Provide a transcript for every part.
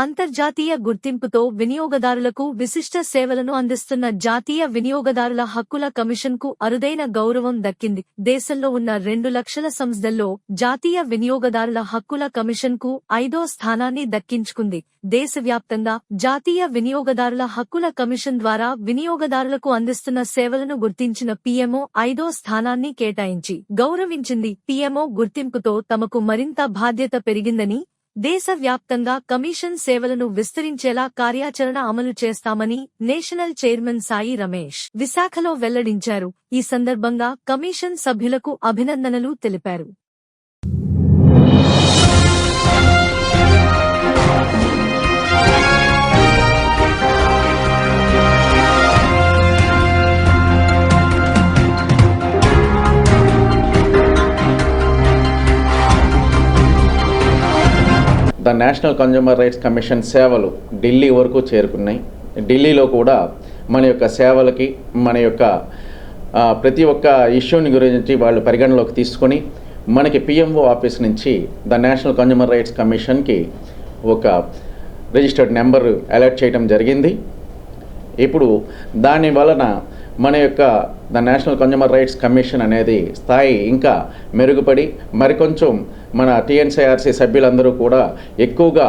అంతర్జాతీయ గుర్తింపుతో వినియోగదారులకు విశిష్ట సేవలను అందిస్తున్న జాతీయ వినియోగదారుల హక్కుల కమిషన్కు అరుదైన గౌరవం దక్కింది. దేశంలో ఉన్న 2 లక్షల సంస్థల్లో జాతీయ వినియోగదారుల హక్కుల కమిషన్కు 5వ స్థానాన్ని దక్కించుకుంది. దేశవ్యాప్తంగా జాతీయ వినియోగదారుల హక్కుల కమిషన్ ద్వారా వినియోగదారులకు అందిస్తున్న సేవలను గుర్తించిన పీఎంఓ 5వ స్థానాన్ని కేటాయించి గౌరవించింది. పీఎంఓ గుర్తింపుతో తమకు మరింత బాధ్యత పెరిగిందని, దేశవ్యాప్తంగా కమిషన్ సేవలను విస్తరించేలా కార్యాచరణ అమలు చేస్తామని నేషనల్ చైర్మన్ సాయి రమేష్ విశాఖలో వెల్లడించారు. ఈ సందర్భంగా కమిషన్ సభ్యులకు అభినందనలు తెలిపారు. The national consumer rights commission సేవలు ఢిల్లీ వరకు చేరుకున్నాయి. ఢిల్లీలో కూడా మన యొక్క సేవలకి మన యొక్క ప్రతి ఒక్క ఇష్యూని గురించి వాళ్ళు పరిగణలోకి తీసుకొని మనకి పిఎంఓ ఆఫీస్ నుంచి ద నేషనల్ కన్జ్యూమర్ రైట్స్ కమిషన్కి ఒక రిజిస్టర్డ్ నెంబర్ అలర్ట్ చేయడం జరిగింది. ఇప్పుడు దాని వలన మన యొక్క the national consumer rights commission అనేది స్థాయి ఇంకా మెరుగుపడి మరికొంచెం మన టీఎన్సీఆర్సీ సభ్యులందరూ కూడా ఎక్కువగా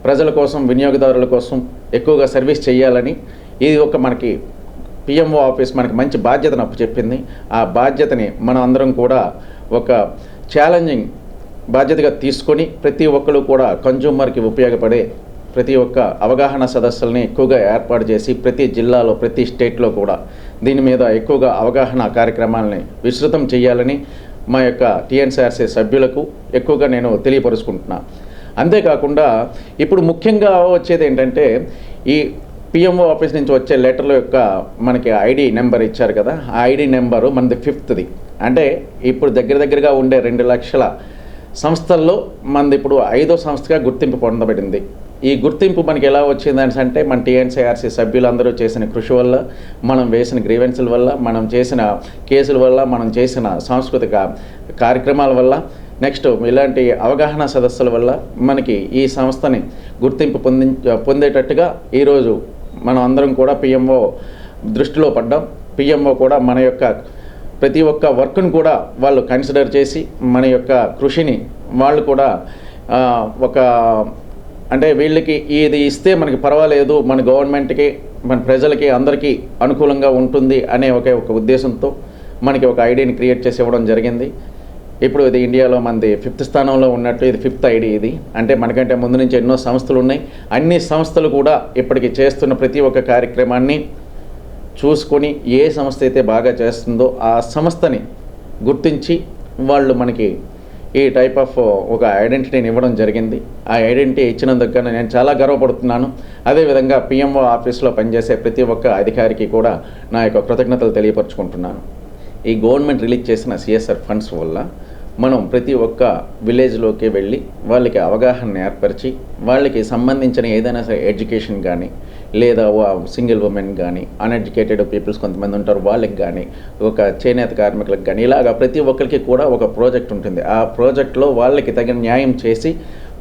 ప్రజల కోసం, వినియోగదారుల కోసం ఎక్కువగా సర్వీస్ చేయాలని, ఇది ఒక మనకి పిఎంఓ ఆఫీస్ మనకి మంచి బాధ్యతను అప్పచెప్పింది. ఆ బాధ్యతని మనం అందరం కూడా ఒక ఛాలెంజింగ్ బాధ్యతగా తీసుకొని ప్రతి ఒక్కరు కూడా కన్జ్యూమర్కి ఉపయోగపడే ప్రతి ఒక్క అవగాహన సదస్సుల్ని ఎక్కువగా ఏర్పాటు చేసి ప్రతి జిల్లాలో, ప్రతి స్టేట్లో కూడా దీని మీద ఎక్కువగా అవగాహన కార్యక్రమాలని విస్తృతం చేయాలని మా యొక్క టీఎన్సీఆర్సీ సభ్యులకు ఎక్కువగా నేను తెలియపరుచుకుంటున్నాను. అంతేకాకుండా ఇప్పుడు ముఖ్యంగా వచ్చేది ఏంటంటే, ఈ పిఎంఓ ఆఫీస్ నుంచి వచ్చే లెటర్ల యొక్క మనకి ఐడి నెంబర్ ఇచ్చారు కదా, ఆ ఐడి నెంబరు మనది 5th. అంటే ఇప్పుడు దగ్గరగా ఉండే 2 లక్షల సంస్థల్లో మనది ఇప్పుడు 5వ సంస్థగా గుర్తింపు పొందబడింది. ఈ గుర్తింపు మనకి ఎలా వచ్చిందని అంటే, మన టీఎన్సీఆర్సీ సభ్యులందరూ చేసిన కృషి వల్ల, మనం వేసిన గ్రీవెన్సుల వల్ల, మనం చేసిన కేసుల వల్ల, మనం చేసిన సాంస్కృతిక కార్యక్రమాల వల్ల, నెక్స్ట్ ఇలాంటి అవగాహన సదస్సుల వల్ల మనకి ఈ సంస్థని గుర్తింపు పొందేటట్టుగా ఈరోజు మనం అందరం కూడా పిఎంఓ దృష్టిలో పడ్డాం. పిఎంఓ కూడా మన యొక్క ప్రతి ఒక్క వర్క్ను కూడా వాళ్ళు కన్సిడర్ చేసి మన యొక్క కృషిని వాళ్ళు కూడా ఒక అంటే వీళ్ళకి ఇది ఇస్తే మనకి పర్వాలేదు, మన గవర్నమెంట్కి, మన ప్రజలకి, అందరికీ అనుకూలంగా ఉంటుంది అనే ఒక ఉద్దేశంతో మనకి ఒక ఐడిని క్రియేట్ చేసి ఇవ్వడం జరిగింది. ఇప్పుడు ఇది ఇండియాలో మనది 5th స్థానంలో ఉన్నట్టు ఇది 5th ఐడి. ఇది అంటే మనకంటే ముందు నుంచి ఎన్నో సంస్థలు ఉన్నాయి. అన్ని సంస్థలు కూడా ఇప్పటికి చేస్తున్న ప్రతి ఒక్క కార్యక్రమాన్ని చూసుకొని ఏ సంస్థ అయితే బాగా చేస్తుందో ఆ సంస్థని గుర్తించి వాళ్ళు మనకి ఈ టైప్ ఆఫ్ ఒక ఐడెంటిటీని ఇవ్వడం జరిగింది. ఆ ఐడెంటిటీ ఇచ్చినందుకు నేను చాలా గర్వపడుతున్నాను. అదేవిధంగా పిఎంఓ ఆఫీస్లో పనిచేసే ప్రతి ఒక్క అధికారికి కూడా నా యొక్క కృతజ్ఞతలు తెలియపరుచుకుంటున్నాను. ఈ గవర్నమెంట్ రిలీజ్ చేసిన సిఎస్ఆర్ ఫండ్స్ వల్ల మనం ప్రతి ఒక్క విలేజ్లోకి వెళ్ళి వాళ్ళకి అవగాహన ఏర్పరిచి వాళ్ళకి సంబంధించిన ఏదైనా సరే ఎడ్యుకేషన్ కానీ, లేదా సింగిల్ ఉమెన్ కానీ, అన్ఎడ్యుకేటెడ్ పీపుల్స్ కొంతమంది ఉంటారు, వాళ్ళకి కానీ, ఒక చేనేత కార్మికులకు కానీ, ఇలాగా ప్రతి ఒక్కరికి కూడా ఒక ప్రాజెక్ట్ ఉంటుంది. ఆ ప్రాజెక్ట్లో వాళ్ళకి తగిన న్యాయం చేసి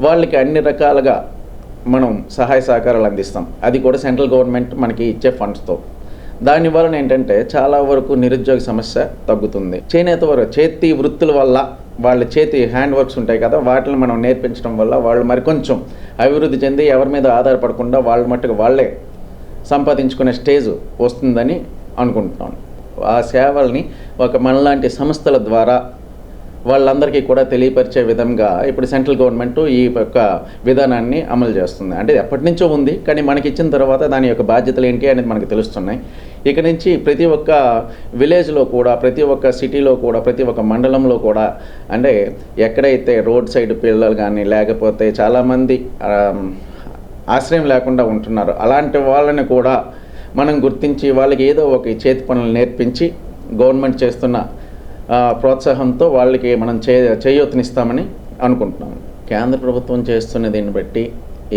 వాళ్ళకి అన్ని రకాలుగా మనం సహాయ సహకారాలు అందిస్తాం. అది కూడా సెంట్రల్ గవర్నమెంట్ మనకి ఇచ్చే ఫండ్స్తో. దానివల్ల ఏంటంటే చాలా వరకు నిరుద్యోగ సమస్య తగ్గుతుంది. చేనేత చేతి వృత్తుల వల్ల, వాళ్ళ చేతి హ్యాండ్ వర్క్స్ ఉంటాయి కదా, వాటిని మనం నేర్పించడం వల్ల వాళ్ళు మరికొంచెం అభివృద్ధి చెంది ఎవరి మీద ఆధారపడకుండా వాళ్ళ మట్టుకు వాళ్ళే సంపాదించుకునే స్టేజ్ వస్తుందని అనుకుంటున్నాను. ఆ సేవల్ని ఒక మనలాంటి సంస్థల ద్వారా వాళ్ళందరికీ కూడా తెలియపరిచే విధంగా ఇప్పుడు సెంట్రల్ గవర్నమెంట్ ఈ యొక్క విధానాన్ని అమలు చేస్తుంది. అంటే ఎప్పటి నుంచో ఉంది, కానీ మనకి ఇచ్చిన తర్వాత దాని యొక్క బాధ్యతలు ఏంటి అనేది మనకు తెలుస్తున్నాయి. ఇక నుంచి ప్రతి ఒక్క విలేజ్లో కూడా, ప్రతి ఒక్క సిటీలో కూడా, ప్రతి ఒక్క మండలంలో కూడా, అంటే ఎక్కడైతే రోడ్ సైడ్ పిల్లలు కానీ, లేకపోతే చాలామంది ఆశ్రయం లేకుండా ఉంటున్నారు, అలాంటి వాళ్ళని కూడా మనం గుర్తించి వాళ్ళకి ఏదో ఒక చేతి పనులు నేర్పించి గవర్నమెంట్ చేస్తున్న ప్రోత్సాహంతో వాళ్ళకి మనం చేయూతనిస్తామని అనుకుంటున్నాము. కేంద్ర ప్రభుత్వం చేస్తున్న దీన్ని బట్టి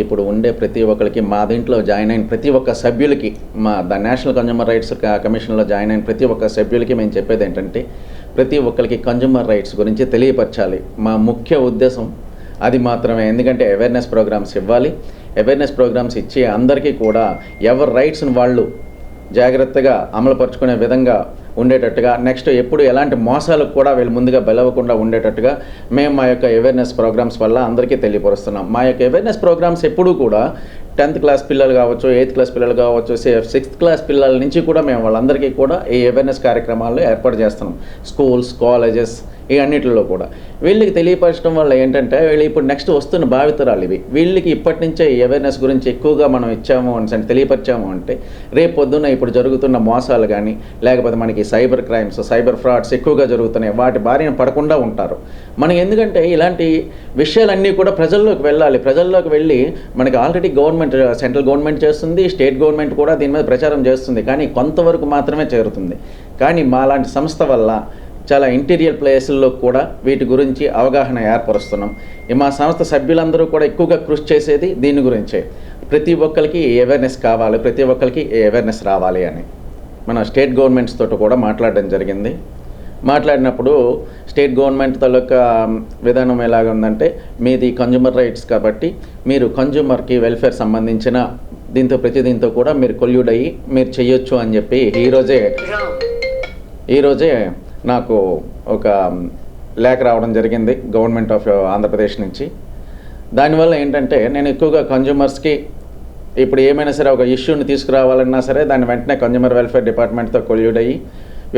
ఇప్పుడు ఉండే ప్రతి ఒక్కరికి, మా దీంట్లో జాయిన్ అయిన ప్రతి ఒక్క సభ్యులకి, మా ద నేషనల్ కన్జ్యూమర్ రైట్స్ కమిషన్లో జాయిన్ అయిన ప్రతి ఒక్క సభ్యులకి మేము చెప్పేది ఏంటంటే, ప్రతి ఒక్కరికి కన్జ్యూమర్ రైట్స్ గురించి తెలియపరచాలి. మా ముఖ్య ఉద్దేశం అది మాత్రమే. ఎందుకంటే అవేర్నెస్ ప్రోగ్రామ్స్ ఇవ్వాలి. అవేర్నెస్ ప్రోగ్రామ్స్ ఇచ్చి అందరికీ కూడా ఎవరి రైట్స్ని వాళ్ళు జాగ్రత్తగా అమలుపరుచుకునే విధంగా ఉండేటట్టుగా, నెక్స్ట్ ఎప్పుడు ఎలాంటి మోసాలకు కూడా వీళ్ళు ముందుగా బెలవకుండా ఉండేటట్టుగా మేము మా యొక్క అవేర్నెస్ ప్రోగ్రామ్స్ వల్ల అందరికీ తెలియపరుస్తున్నాం. మా యొక్క అవేర్నెస్ ప్రోగ్రామ్స్ ఎప్పుడూ కూడా 10th క్లాస్ పిల్లలు కావచ్చు, 8th క్లాస్ పిల్లలు కావచ్చు, 6th క్లాస్ పిల్లల నుంచి కూడా మేము వాళ్ళందరికీ కూడా ఈ అవేర్నెస్ కార్యక్రమాల్లో ఏర్పాటు చేస్తున్నాం. స్కూల్స్, కాలేజెస్ ఈ అన్నిటిలో కూడా వీళ్ళకి తెలియపరచడం వల్ల ఏంటంటే వీళ్ళు ఇప్పుడు నెక్స్ట్ వస్తున్న భావితరాలు ఇవి. వీళ్ళకి ఇప్పటి నుంచే ఈ అవేర్నెస్ గురించి ఎక్కువగా మనం ఇచ్చాము అని తెలియపరిచాము అంటే రేపు పొద్దున్న ఇప్పుడు జరుగుతున్న మోసాలు కానీ, లేకపోతే మనకి సైబర్ క్రైమ్స్, సైబర్ ఫ్రాడ్స్ ఎక్కువగా జరుగుతున్నాయి, వాటి బారిన పడకుండా ఉంటారు. మనం ఎందుకంటే ఇలాంటి విషయాలన్నీ కూడా ప్రజల్లోకి వెళ్ళాలి. ప్రజల్లోకి వెళ్ళి మనకి ఆల్రెడీ గవర్నమెంట్, సెంట్రల్ గవర్నమెంట్ చేస్తుంది, స్టేట్ గవర్నమెంట్ కూడా దీని మీద ప్రచారం చేస్తుంది, కానీ కొంతవరకు మాత్రమే చేరుతుంది. కానీ మాలాంటి సంస్థ వల్ల చాలా ఇంటీరియర్ ప్లేసుల్లో కూడా వీటి గురించి అవగాహన ఏర్పరుస్తున్నాం. మా సంస్థ సభ్యులందరూ కూడా ఎక్కువగా కృషి చేసేది దీని గురించే. ప్రతి ఒక్కరికి అవేర్నెస్ కావాలి, ప్రతి ఒక్కరికి అవేర్నెస్ రావాలి అని మన స్టేట్ గవర్నమెంట్స్ తోటి కూడా మాట్లాడడం జరిగింది. మాట్లాడినప్పుడు స్టేట్ గవర్నమెంట్ తాలూకా విధానం ఎలాగ ఉందంటే, మీది కన్జ్యూమర్ రైట్స్ కాబట్టి మీరు కన్జ్యూమర్కి వెల్ఫేర్ సంబంధించిన దీంతో కూడా మీరు కొల్యూడ్ అయ్యి మీరు చెయ్యొచ్చు అని చెప్పి ఈరోజే నాకు ఒక లేఖ రావడం జరిగింది గవర్నమెంట్ ఆఫ్ ఆంధ్రప్రదేశ్ నుంచి. దానివల్ల ఏంటంటే నేను ఎక్కువగా కన్జ్యూమర్స్కి ఇప్పుడు ఏమైనా సరే ఒక ఇష్యూని తీసుకురావాలన్నా సరే దాన్ని వెంటనే కన్జ్యూమర్ వెల్ఫేర్ డిపార్ట్మెంట్తో కొల్యూడ్ అయ్యి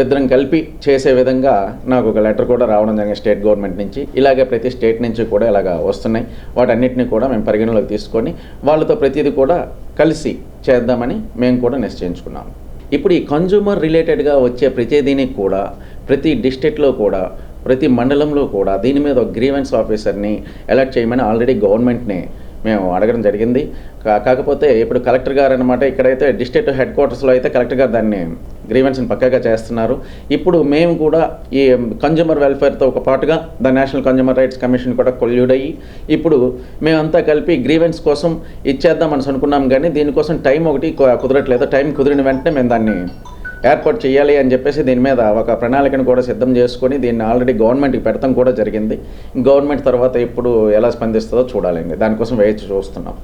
ఇద్దరం కలిపి చేసే విధంగా నాకు ఒక లెటర్ కూడా రావడం జరిగింది స్టేట్ గవర్నమెంట్ నుంచి. ఇలాగే ప్రతి స్టేట్ నుంచి కూడా ఇలాగ వస్తున్నాయి. వాటన్నిటిని కూడా మేము పరిగణలోకి తీసుకొని వాళ్ళతో ప్రతిదీ కూడా కలిసి చేద్దామని మేము కూడా నిశ్చయించుకున్నాము. ఇప్పుడు ఈ కన్జ్యూమర్ రిలేటెడ్గా వచ్చే ప్రతిదీని కూడా ప్రతి డిస్ట్రిక్ట్లో కూడా, ప్రతి మండలంలో కూడా దీని మీద ఒక గ్రీవెన్స్ ఆఫీసర్ని ఎలక్ట్ చేయమని ఆల్రెడీ గవర్నమెంట్ని మేము అడగడం జరిగింది. కాకపోతే ఇప్పుడు కలెక్టర్ గారు అనమాట, ఇక్కడైతే డిస్ట్రిక్ట్ హెడ్ క్వార్టర్స్లో అయితే కలెక్టర్ గారు దాన్ని గ్రీవెన్స్ని పక్కాగా చేస్తున్నారు. ఇప్పుడు మేము కూడా ఈ కన్జ్యూమర్ వెల్ఫేర్తో ఒక పాటుగా the national consumer rights commission కూడా కొల్యూడ్ అయ్యి ఇప్పుడు మేమంతా కలిపి గ్రీవెన్స్ కోసం ఇచ్చేద్దామని అనుకున్నాం. కానీ దీనికోసం టైం ఒకటి కుదరట్లేదు. టైం కుదిరిన వెంటనే మేము దాన్ని ఏర్పాటు చేయాలి అని చెప్పేసి దీని మీద ఒక ప్రణాళికను కూడా సిద్ధం చేసుకొని దీన్ని ఆల్రెడీ గవర్నమెంట్కి పెడతాం కూడా జరిగింది. గవర్నమెంట్ తర్వాత ఇప్పుడు ఎలా స్పందిస్తుందో చూడాలండి, దానికోసం వేచి చూస్తున్నాం.